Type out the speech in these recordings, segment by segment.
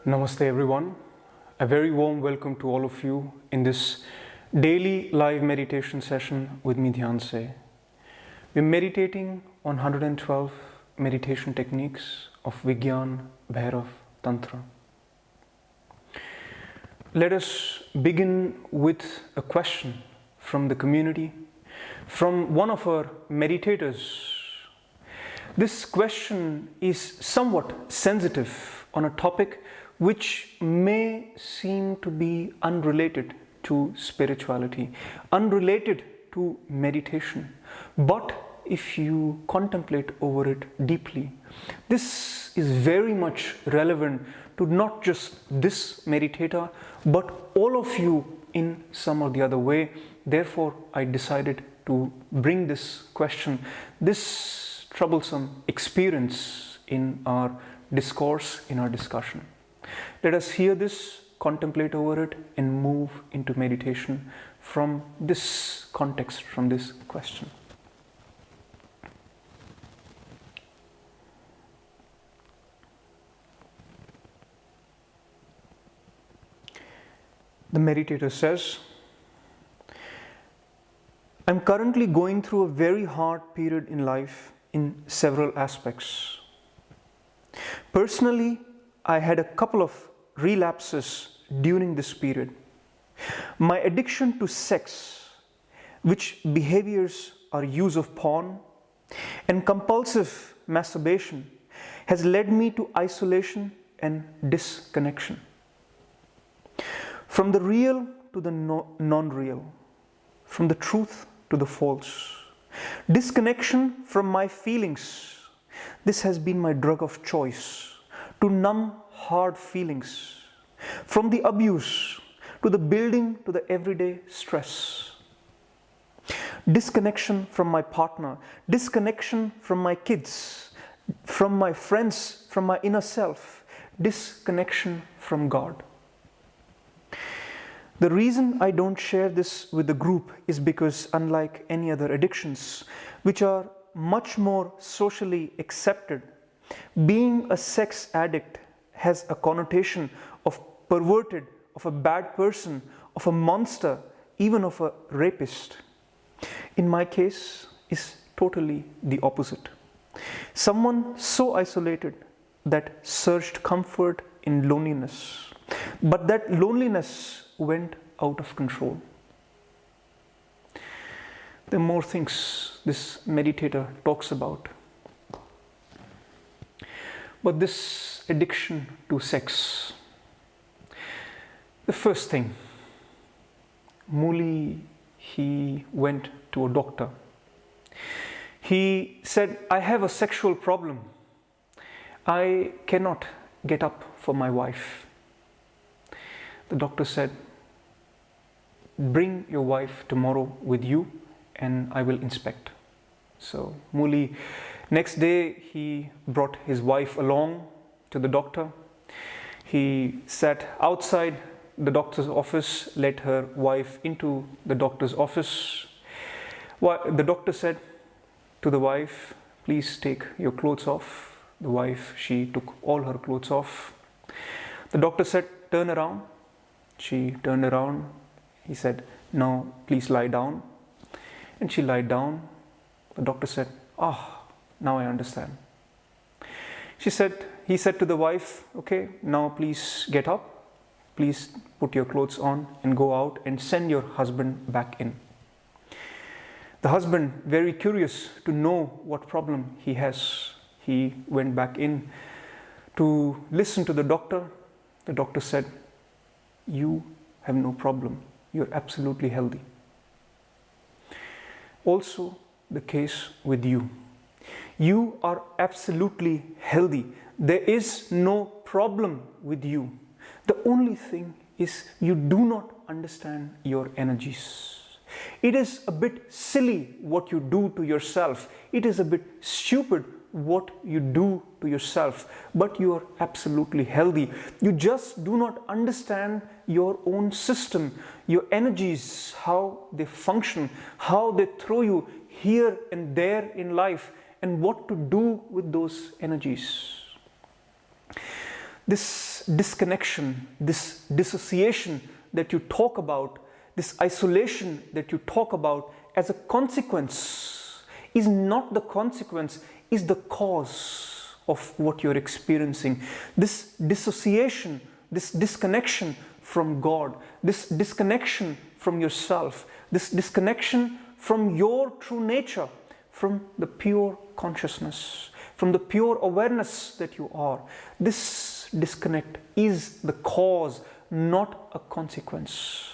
Namaste everyone. A very warm welcome to all of you in this daily live meditation session with me, Dhyanse. We're meditating on 112 meditation techniques of Vigyan Bhairav Tantra. Let us begin with a question from the community, from one of our meditators. This question is somewhat sensitive on a topic which may seem to be unrelated to spirituality, unrelated to meditation. But if you contemplate over it deeply, this is very much relevant to not just this meditator, but all of you in some or the other way. Therefore, I decided to bring this question, this troublesome experience in our discourse, in our discussion. Let us hear this, contemplate over it, and move into meditation from this context, from this question. The meditator says, I'm currently going through a very hard period in life in several aspects. Personally, I had a couple of relapses during this period. My addiction to sex, which behaviors are use of porn, and compulsive masturbation, has led me to isolation and disconnection. From the real to the non-real, from the truth to the false. Disconnection from my feelings. This has been my drug of choice. To numb hard feelings, from the abuse to the building to the everyday stress. Disconnection from my partner, disconnection from my kids, from my friends, from my inner self, disconnection from God. The reason I don't share this with the group is because, unlike any other addictions, which are much more socially accepted, being a sex addict has a connotation of perverted, of a bad person, of a monster, even of a rapist. In my case, is totally the opposite. Someone so isolated that searched comfort in loneliness, but that loneliness went out of control. There are more things this meditator talks about. But this addiction to sex, the first thing, Muli, he went to a doctor. He said, I have a sexual problem. I cannot get up for my wife. The doctor said, bring your wife tomorrow with you and I will inspect. So Muli, next day, he brought his wife along to the doctor. He sat outside the doctor's office, let her wife into the doctor's office. The doctor said to the wife, please take your clothes off. The wife, she took all her clothes off. The doctor said, turn around. She turned around. He said, now please lie down. And she lied down. The doctor said, now I understand. He said to the wife, okay, now please get up, please put your clothes on and go out and send your husband back in. The husband, very curious to know what problem he has, he went back in to listen to the doctor. The doctor said, you have no problem, you're absolutely healthy. Also, the case with you. You are absolutely healthy. There is no problem with you. The only thing is you do not understand your energies. It is a bit silly what you do to yourself. It is a bit stupid what you do to yourself, but you are absolutely healthy. You just do not understand your own system, your energies, how they function, how they throw you here and there in life, and what to do with those energies. This disconnection, this dissociation that you talk about, this isolation that you talk about as a consequence is not the consequence, is the cause of what you're experiencing. This dissociation, this disconnection from God, this disconnection from yourself, this disconnection from your true nature, from the pure consciousness, from the pure awareness that you are. This disconnect is the cause, not a consequence.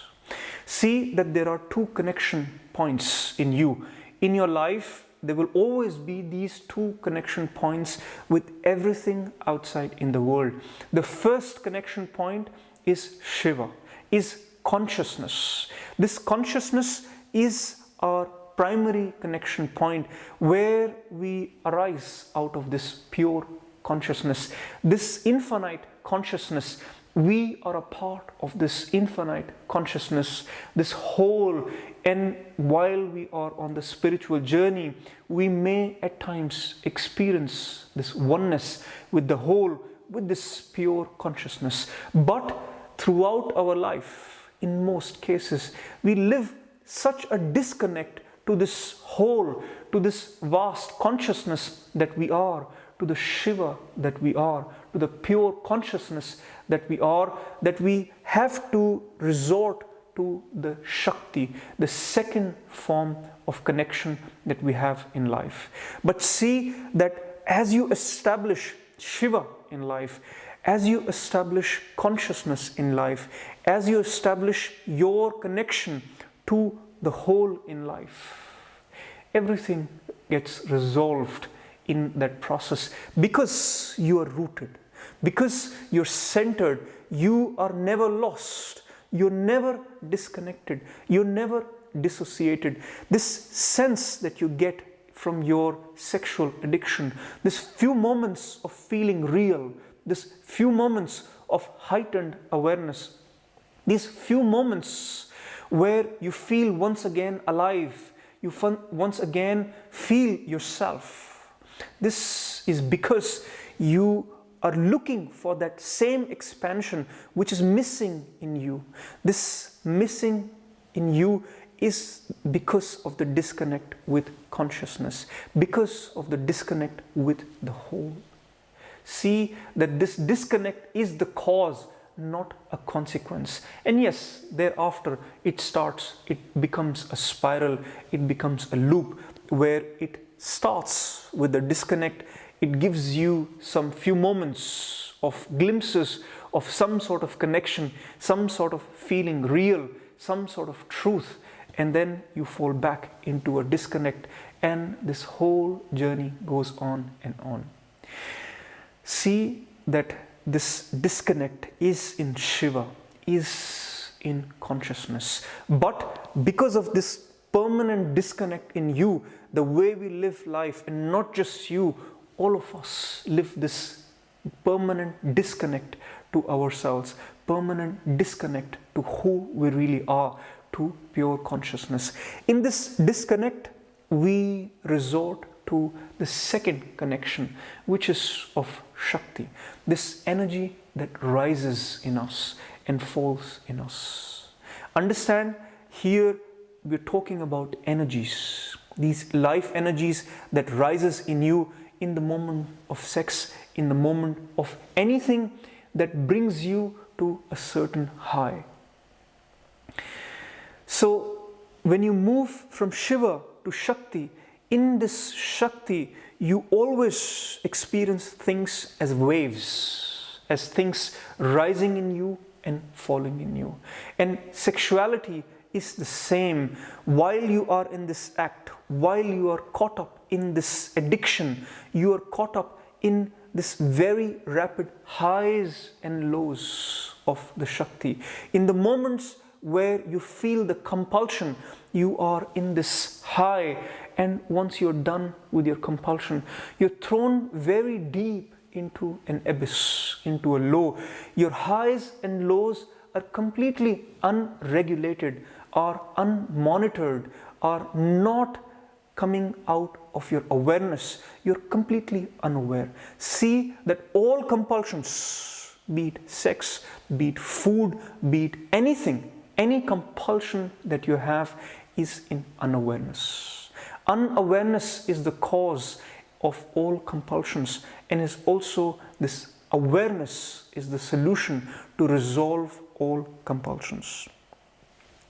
See that there are two connection points in you. In your life, there will always be these two connection points with everything outside in the world. The first connection point is Shiva, is consciousness. This consciousness is our primary connection point where we arise out of this pure consciousness, this infinite consciousness. We are a part of this infinite consciousness, this whole. And while we are on the spiritual journey, we may at times experience this oneness with the whole, with this pure consciousness. But throughout our life, in most cases, we live such a disconnect to this whole, to this vast consciousness that we are, to the Shiva that we are, to the pure consciousness that we are, that we have to resort to the Shakti, the second form of connection that we have in life. But see that as you establish Shiva in life, as you establish consciousness in life, as you establish your connection to the whole in life, everything gets resolved in that process because you are rooted, because you're centered, you are never lost, you're never disconnected, you're never dissociated. This sense that you get from your sexual addiction, this few moments of feeling real, this few moments of heightened awareness, these few moments where you feel once again alive, you once again feel yourself. This is because you are looking for that same expansion which is missing in you. This missing in you is because of the disconnect with consciousness, because of the disconnect with the whole. See that this disconnect is the cause, not a consequence. And yes, thereafter it becomes a spiral, it becomes a loop where it starts with the disconnect. It gives you some few moments of glimpses of some sort of connection, some sort of feeling real, some sort of truth, and then you fall back into a disconnect, and this whole journey goes on and on. See that this disconnect is in Shiva, is in consciousness. But because of this permanent disconnect in you, the way we live life, and not just you, all of us live this permanent disconnect to ourselves, permanent disconnect to who we really are, to pure consciousness. In this disconnect, we resort to the second connection, which is of Shakti, this energy that rises in us and falls in us. Understand, here we're talking about energies, these life energies that rises in you in the moment of sex, in the moment of anything that brings you to a certain high. So when you move from Shiva to Shakti, in this Shakti, you always experience things as waves, as things rising in you and falling in you. And sexuality is the same. While you are in this act, while you are caught up in this addiction, you are caught up in this very rapid highs and lows of the Shakti. In the moments where you feel the compulsion, you are in this high, and once you're done with your compulsion, you're thrown very deep into an abyss, into a low. Your highs and lows are completely unregulated, are unmonitored, are not coming out of your awareness. You're completely unaware. See that all compulsions be it sex, be it food, be it anything, any compulsion that you have is in unawareness. Unawareness is the cause of all compulsions, and is also this awareness is the solution to resolve all compulsions.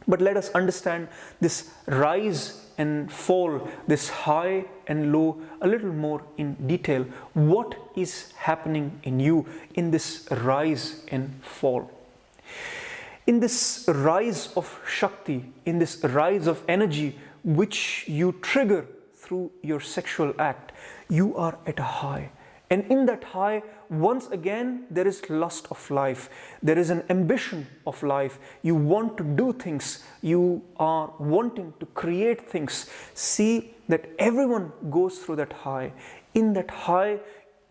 But let us understand this rise and fall, this high and low, a little more in detail. What is happening in you in this rise and fall? In this rise of Shakti, in this rise of energy which you trigger through your sexual act, you are at a high. And in that high, once again, there is lust of life. There is an ambition of life. You want to do things. You are wanting to create things. See that everyone goes through that high. In that high,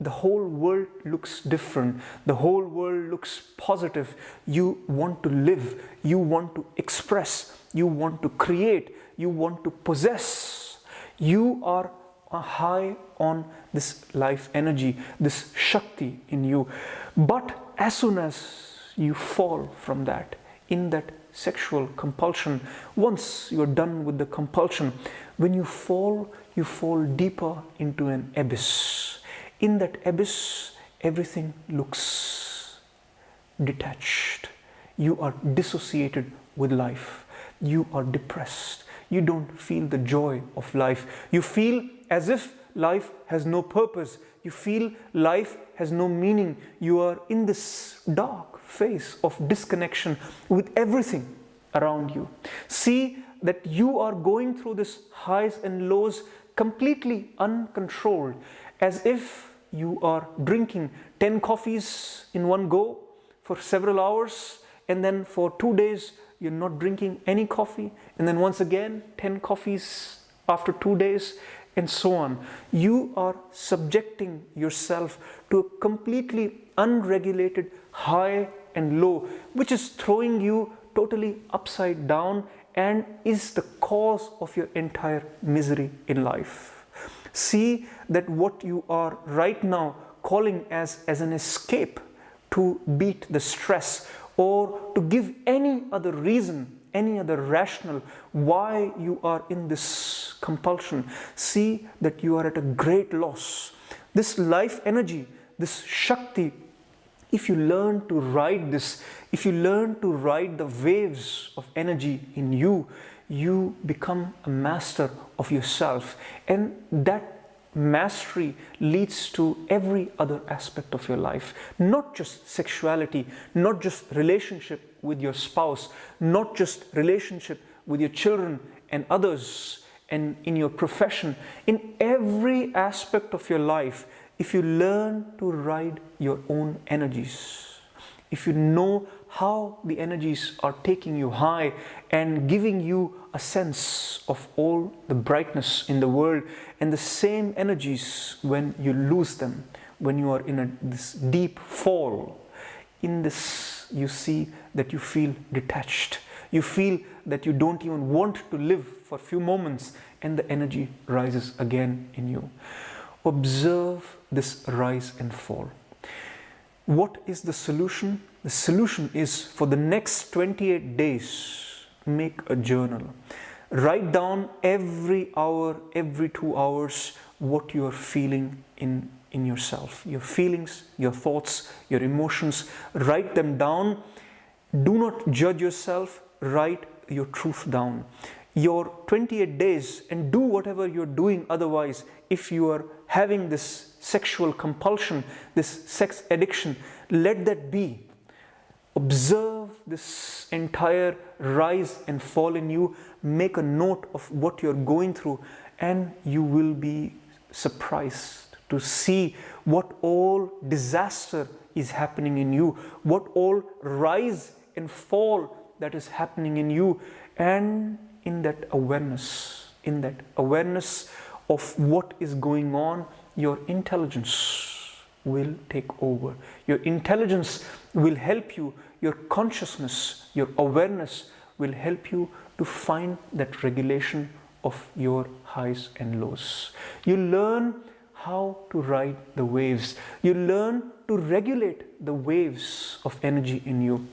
the whole world looks different. The whole world looks positive. You want to live. You want to express. You want to create. You want to possess. You are high on this life energy, this Shakti in you. But as soon as you fall from that, in that sexual compulsion, once you're done with the compulsion, when you fall deeper into an abyss. In that abyss, everything looks detached. You are dissociated with life. You are depressed. You don't feel the joy of life. You feel as if life has no purpose. You feel life has no meaning. You are in this dark phase of disconnection with everything around you. See that you are going through this highs and lows completely uncontrolled, as if you are drinking 10 coffees in one go for several hours, and then for 2 days you're not drinking any coffee, and then once again 10 coffees after 2 days, and so on. You are subjecting yourself to a completely unregulated high and low, which is throwing you totally upside down and is the cause of your entire misery in life. See that what you are right now calling as an escape to beat the stress, or to give any other reason, any other rationale why you are in this compulsion. See that you are at a great loss. This life energy, this Shakti, if you learn to ride this, if you learn to ride the waves of energy in you, you become a master of yourself. And that mastery leads to every other aspect of your life, not just sexuality, not just relationship with your spouse, not just relationship with your children and others, and in your profession, in every aspect of your life. If you learn to ride your own energies, if you know how the energies are taking you high and giving you a sense of all the brightness in the world, and the same energies when you lose them, when you are in this deep fall, in this you see that you feel detached. You feel that you don't even want to live for a few moments, and the energy rises again in you. Observe this rise and fall. What is the solution? The solution is, for the next 28 days, make a journal. Write down every hour, every 2 hours, what you are feeling in yourself. Your feelings, your thoughts, your emotions. Write them down. Do not judge yourself. Write your truth down. Your 28 days, and do whatever you're doing otherwise. If you are having this sexual compulsion, this sex addiction, let that be. Observe this entire rise and fall in you. Make a note of what you're going through, and you will be surprised to see what all disaster is happening in you, what all rise and fall that is happening in you. And in that awareness of what is going on, your intelligence will take over. Your intelligence will help you. Your consciousness, your awareness will help you to find that regulation of your highs and lows. You learn how to ride the waves. You learn to regulate the waves of energy in you.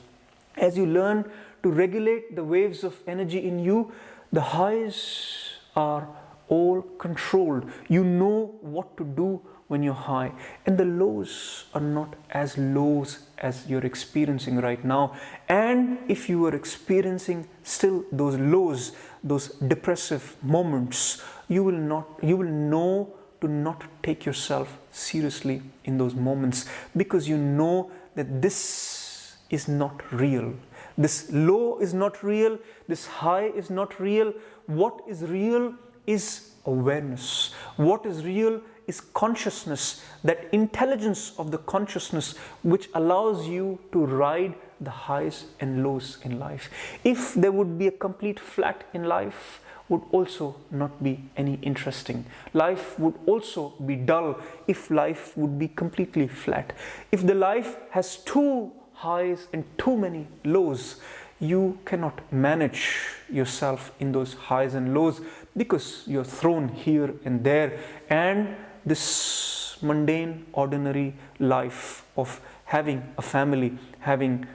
As you learn to regulate the waves of energy in you, the highs are all controlled. You know what to do when you're high, and the lows are not as lows as you're experiencing right now. And if you are experiencing still those lows, those depressive moments, you will know to not take yourself seriously in those moments, because you know that this is not real. This low is not real, this high is not real. What is real is awareness. What is real is consciousness, that intelligence of the consciousness which allows you to ride the highs and lows in life. If there would be a complete flat in life, would also not be any interesting. Life would also be dull if life would be completely flat. If the life has too highs and too many lows, you cannot manage yourself in those highs and lows, because you're thrown here and there, and this mundane, ordinary life of having a family, having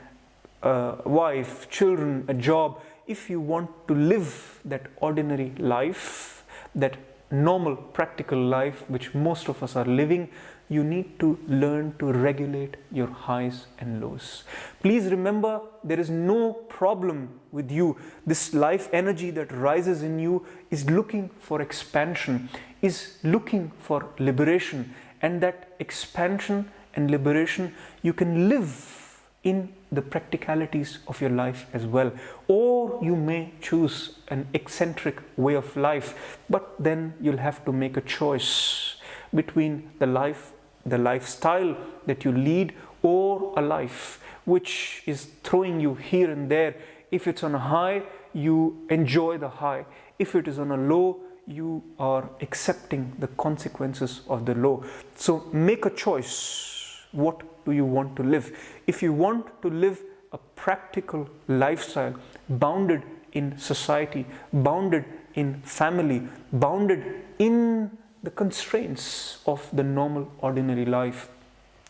a wife, children, a job. If you want to live that ordinary life, that normal, practical life which most of us are living, you need to learn to regulate your highs and lows. Please remember, there is no problem with you. This life energy that rises in you is looking for expansion, is looking for liberation, and that expansion and liberation you can live in the practicalities of your life as well. Or you may choose an eccentric way of life, but then you'll have to make a choice between the lifestyle that you lead, or a life which is throwing you here and there. If it's on a high, you enjoy the high. If it is on a low, you are accepting the consequences of the low. So make a choice. What do you want to live? If you want to live a practical lifestyle, bounded in society, bounded in family, bounded in the constraints of the normal, ordinary life,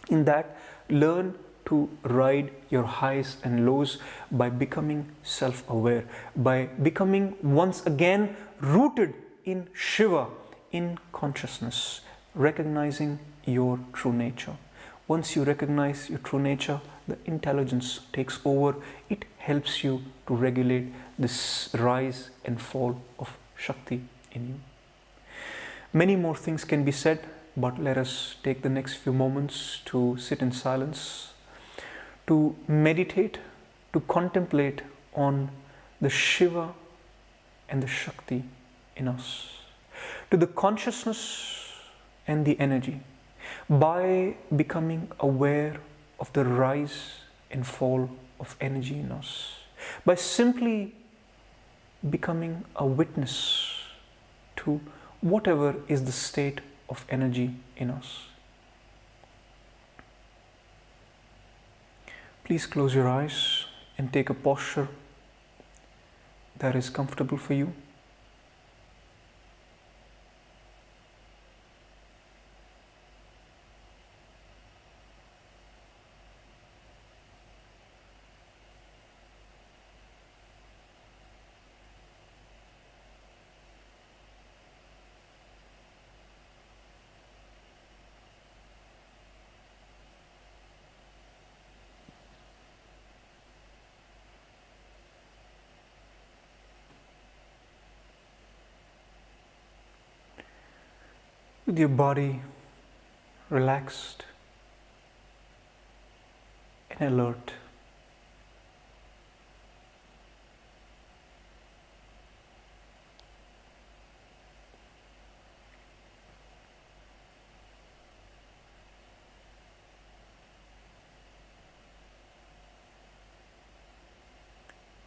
in that, learn to ride your highs and lows by becoming self-aware, by becoming once again rooted in Shiva, in consciousness, recognizing your true nature. Once you recognize your true nature, the intelligence takes over. It helps you to regulate this rise and fall of Shakti in you. Many more things can be said, but let us take the next few moments to sit in silence, to meditate, to contemplate on the Shiva and the Shakti in us, to the consciousness and the energy, by becoming aware of the rise and fall of energy in us, by simply becoming a witness to whatever is the state of energy in us. Please close your eyes and take a posture that is comfortable for you. With your body relaxed and alert,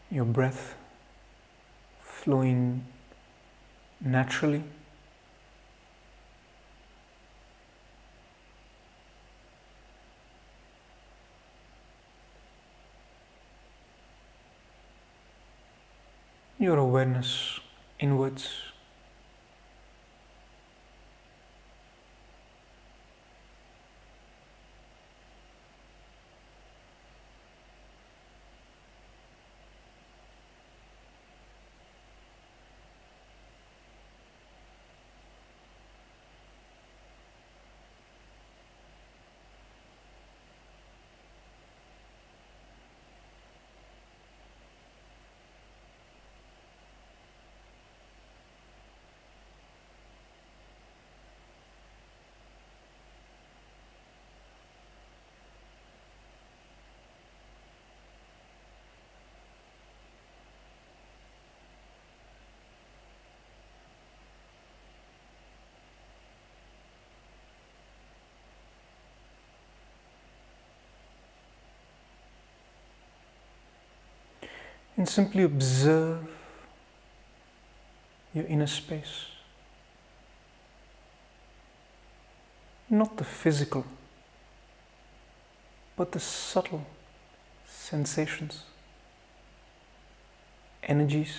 your breath flowing naturally. Your awareness inwards. and simply observe your inner space. Not the physical, but the subtle sensations, energies,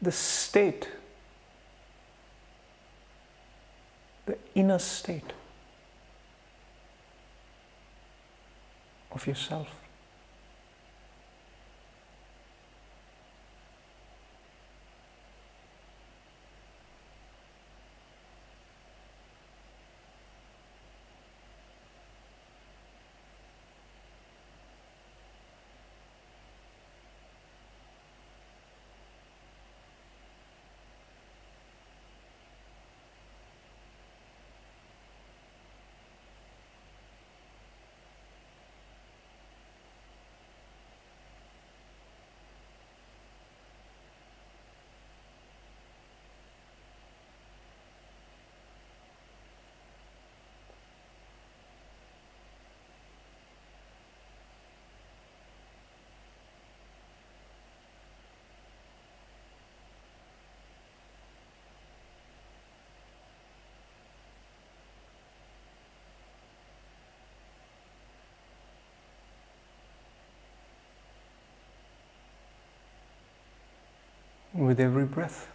the state, the inner state of yourself. With every breath,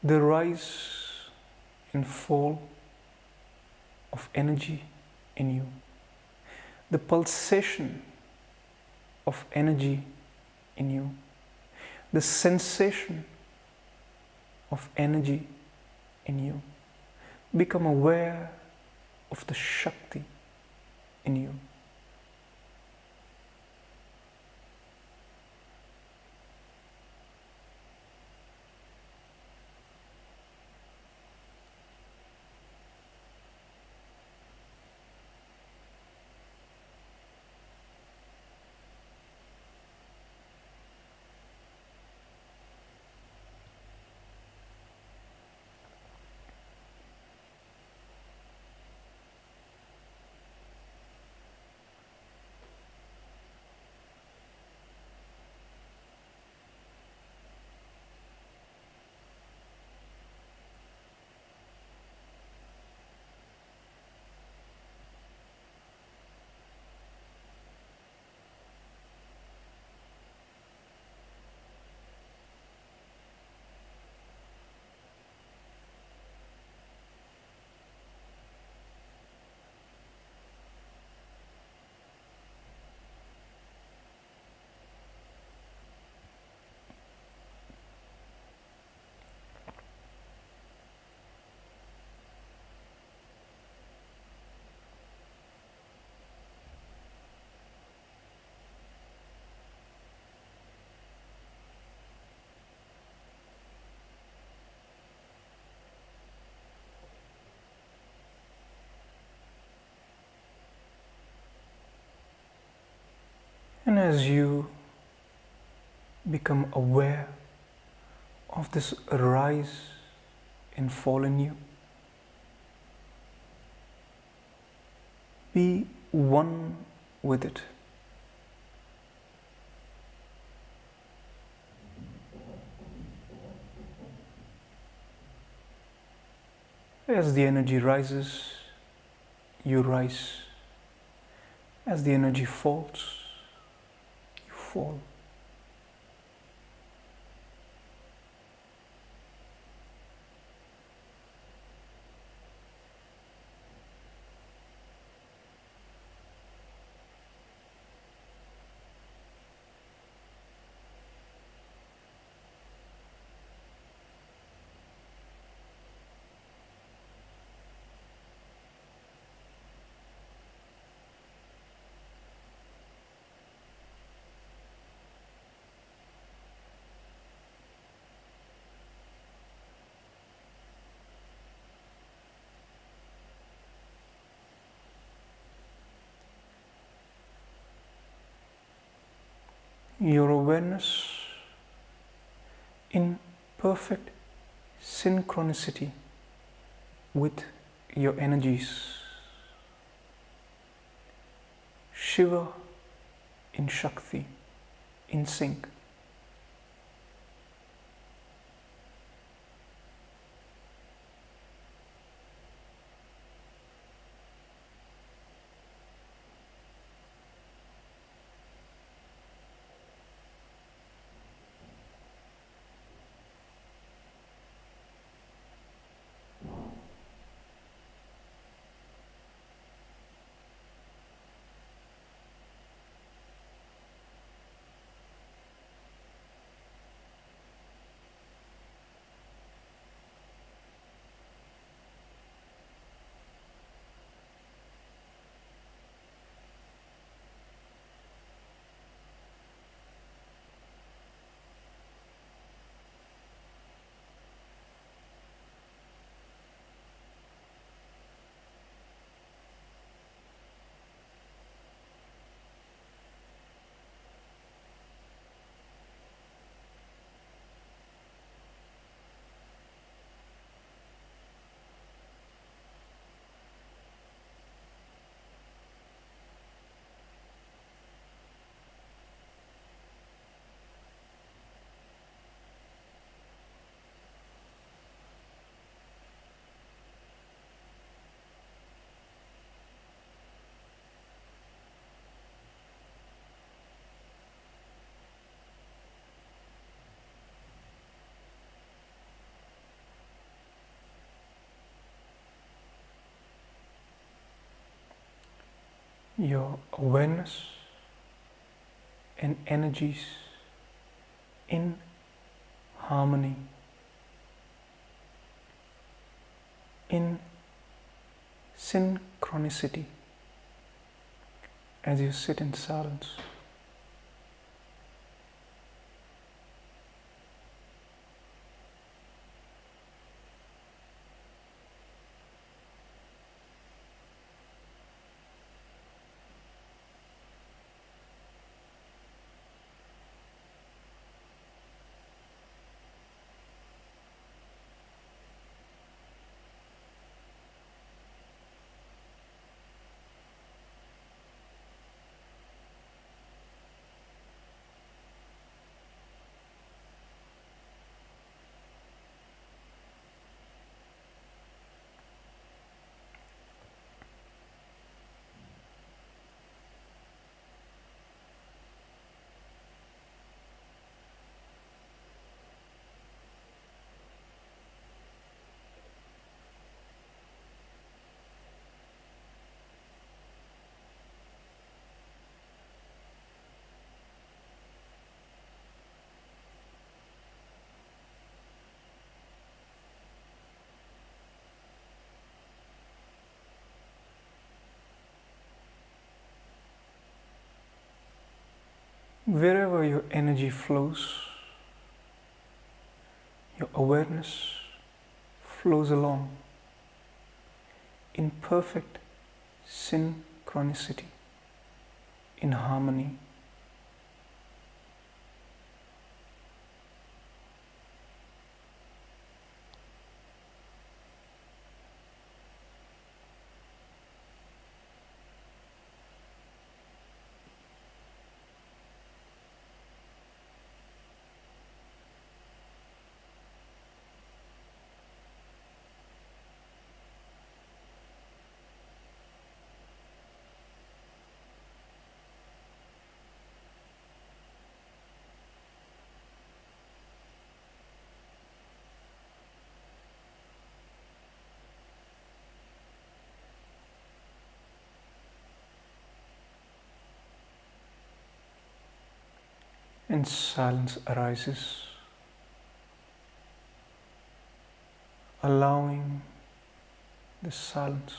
the rise and fall of energy in you, the pulsation of energy in you, the sensation of energy in you. Become aware of the Shakti in you. And as you become aware of this rise and fall in you, be one with it. As the energy rises, you rise. As the energy falls, you fall. Your awareness in perfect synchronicity with your energies. Shiva in Shakti, in sync. Your awareness and energies in harmony, in synchronicity as you sit in silence. Wherever your energy flows, your awareness flows along in perfect synchronicity, in harmony. And silence arises, allowing the silence.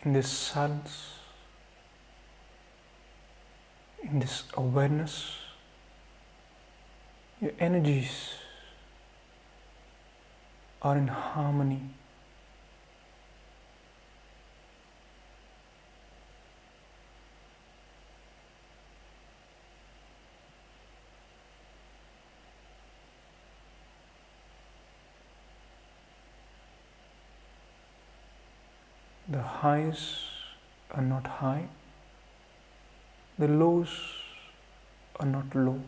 in this silence, in this awareness, your energies are in harmony. The highs are not high, the lows are not low.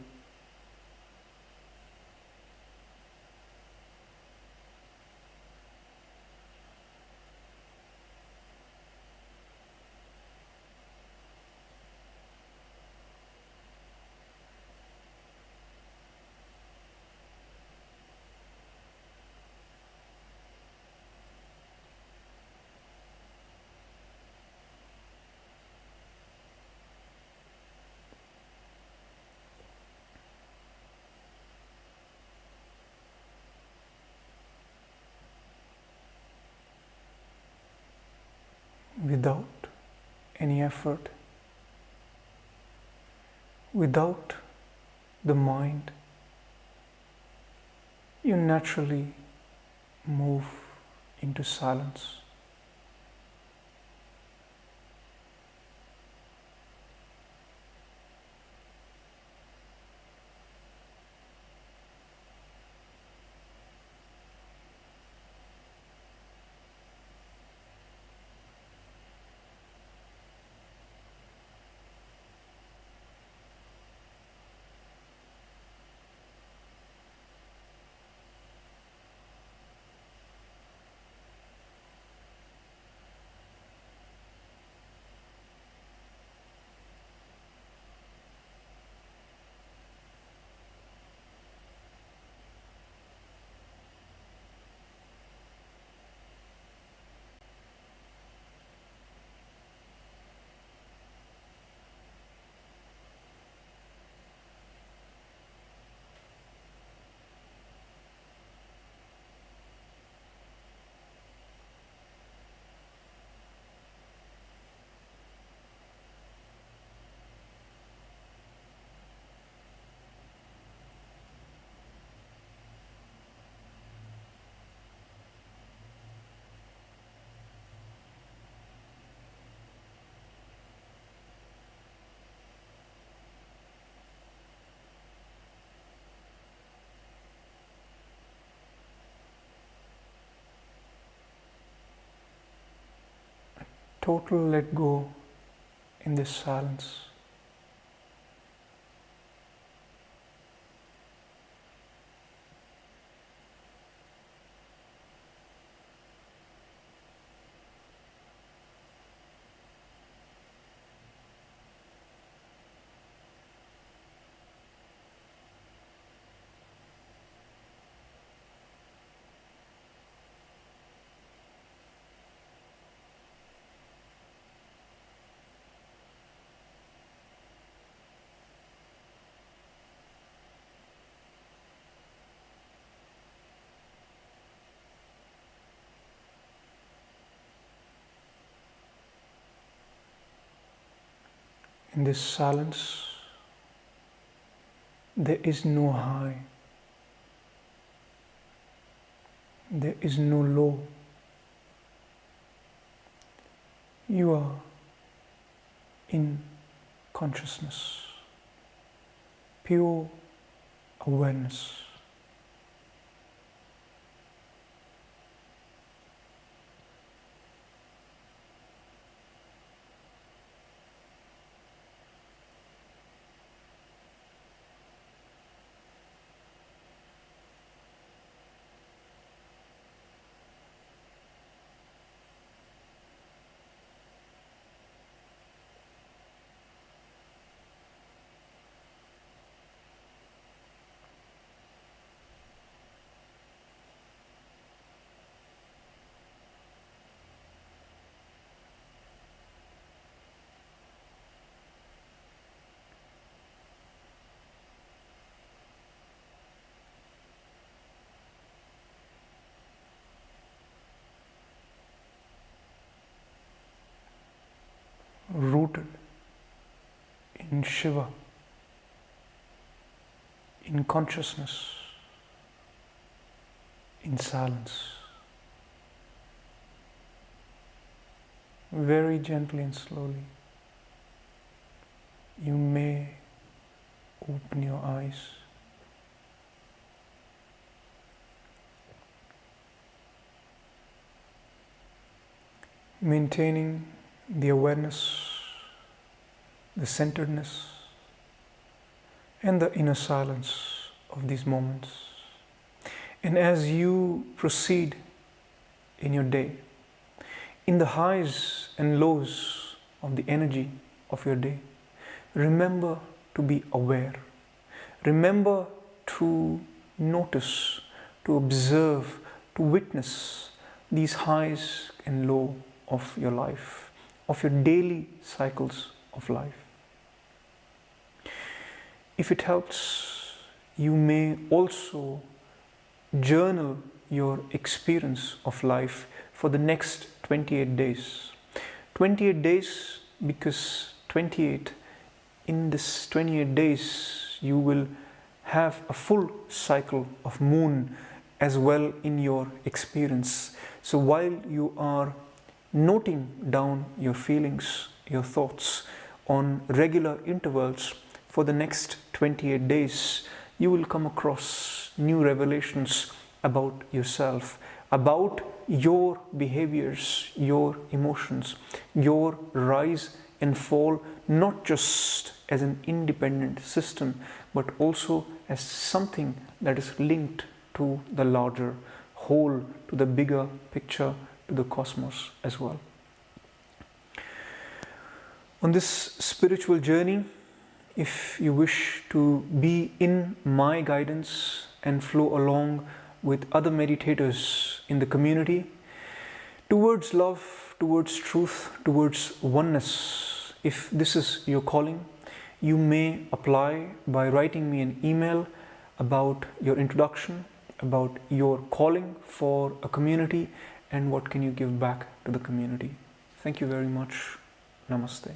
Without any effort, without the mind, you naturally move into silence. Total let go in this silence. In this silence, there is no high, there is no low. You are in consciousness, pure awareness. in Shiva, in consciousness, in silence. Very gently and slowly, you may open your eyes. Maintaining the awareness, the centeredness, and the inner silence of these moments. And as you proceed in your day, in the highs and lows of the energy of your day, remember to be aware. Remember to notice, to observe, to witness these highs and lows of your life, of your daily cycles of life. If it helps, you may also journal your experience of life for the next 28 days. 28 days because 28, in this 28 days, you will have a full cycle of moon as well in your experience. So while you are noting down your feelings, your thoughts on regular intervals for the next 28 days, you will come across new revelations about yourself, about your behaviors, your emotions, your rise and fall, not just as an independent system, but also as something that is linked to the larger whole, to the bigger picture, to the cosmos as well. On this spiritual journey, if you wish to be in my guidance and flow along with other meditators in the community towards love, towards truth, towards oneness, if this is your calling, you may apply by writing me an email about your introduction, about your calling for a community, and what can you give back to the community. Thank you very much. Namaste.